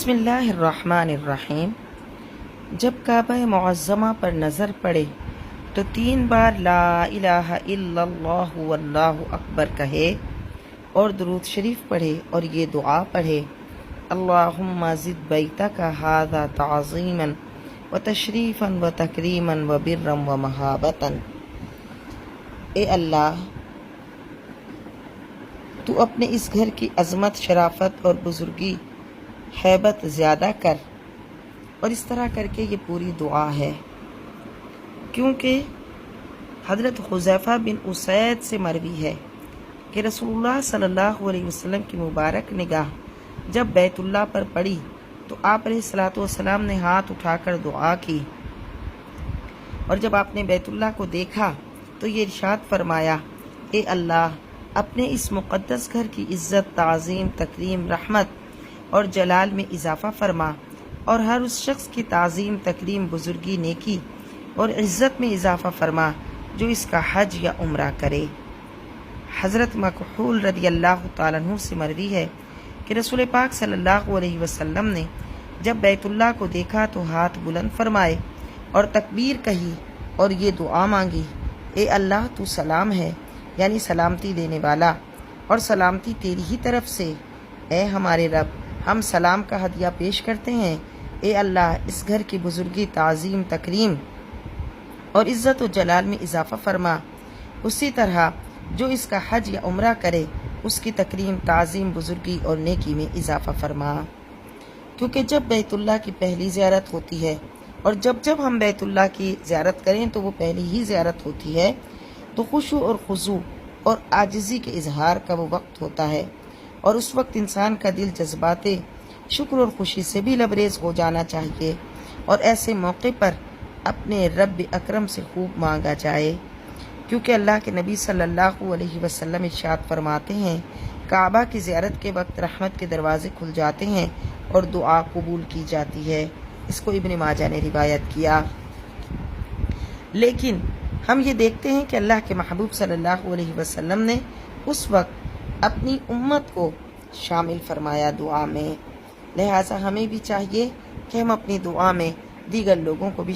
بسم اللہ الرحمن الرحیم۔ جب کعبہ معظمہ پر نظر پڑے تو 3 بار لا الہ الا اللہ واللہ اکبر کہے اور درود شریف پڑھے اور یہ دعا پڑھے: اللہم زد بیتک ھذا تعظیما وتشریفا وتکریما وبرا ومحابتا۔ اے اللہ، تو اپنے اس گھر کی عظمت، شرافت اور بزرگی، ہیبت زیادہ کر۔ اور اس طرح کر کے یہ پوری دعا ہے، کیونکہ حضرت حذیفہ بن اسید سے مروی ہے کہ رسول اللہ صلی اللہ علیہ وسلم کی مبارک نگاہ جب بیت اللہ پر پڑی تو آپ علیہ الصلوۃ والسلام نے ہاتھ اٹھا کر دعا کی، اور جب آپ نے بیت اللہ کو دیکھا تو یہ ارشاد فرمایا: اے اللہ، اپنے اس مقدس گھر کی عزت، تعظیم، تکریم، رحمت اور جلال میں اضافہ فرما، اور ہر اس شخص کی تعظیم، تکریم، بزرگی، نیکی اور عزت میں اضافہ فرما جو اس کا حج یا عمرہ کرے۔ حضرت مکحول رضی اللہ تعالیٰ عنہ سے مروی ہے کہ رسول پاک صلی اللہ علیہ وسلم نے جب بیت اللہ کو دیکھا تو ہاتھ بلند فرمائے اور تکبیر کہی اور یہ دعا مانگی: اے اللہ، تو سلام ہے، یعنی سلامتی دینے والا، اور سلامتی تیری ہی طرف سے۔ اے ہمارے رب، ہم سلام کا ہدیہ پیش کرتے ہیں۔ اے اللہ، اس گھر کی بزرگی، تعظیم، تکریم اور عزت و جلال میں اضافہ فرما، اسی طرح جو اس کا حج یا عمرہ کرے اس کی تکریم، تعظیم، بزرگی اور نیکی میں اضافہ فرما۔ کیونکہ جب بیت اللہ کی پہلی زیارت ہوتی ہے، اور جب ہم بیت اللہ کی زیارت کریں تو وہ پہلی ہی زیارت ہوتی ہے، تو خشوع اور خضوع اور عاجزی کے اظہار کا وہ وقت ہوتا ہے، اور اس وقت انسان کا دل جذبات شکر اور خوشی سے بھی لبریز ہو جانا چاہیے، اور ایسے موقع پر اپنے رب اکرم سے خوب مانگا جائے، کیونکہ اللہ کے نبی صلی اللہ علیہ وسلم ارشاد فرماتے ہیں: کعبہ کی زیارت کے وقت رحمت کے دروازے کھل جاتے ہیں اور دعا قبول کی جاتی ہے۔ اس کو ابن ماجہ نے روایت کیا۔ لیکن ہم یہ دیکھتے ہیں کہ اللہ کے محبوب صلی اللہ علیہ وسلم نے اس وقت اپنی امت کو شامل فرمایا دعا میں، لہٰذا ہمیں بھی چاہیے کہ ہم اپنی دعا میں دیگر لوگوں کو بھی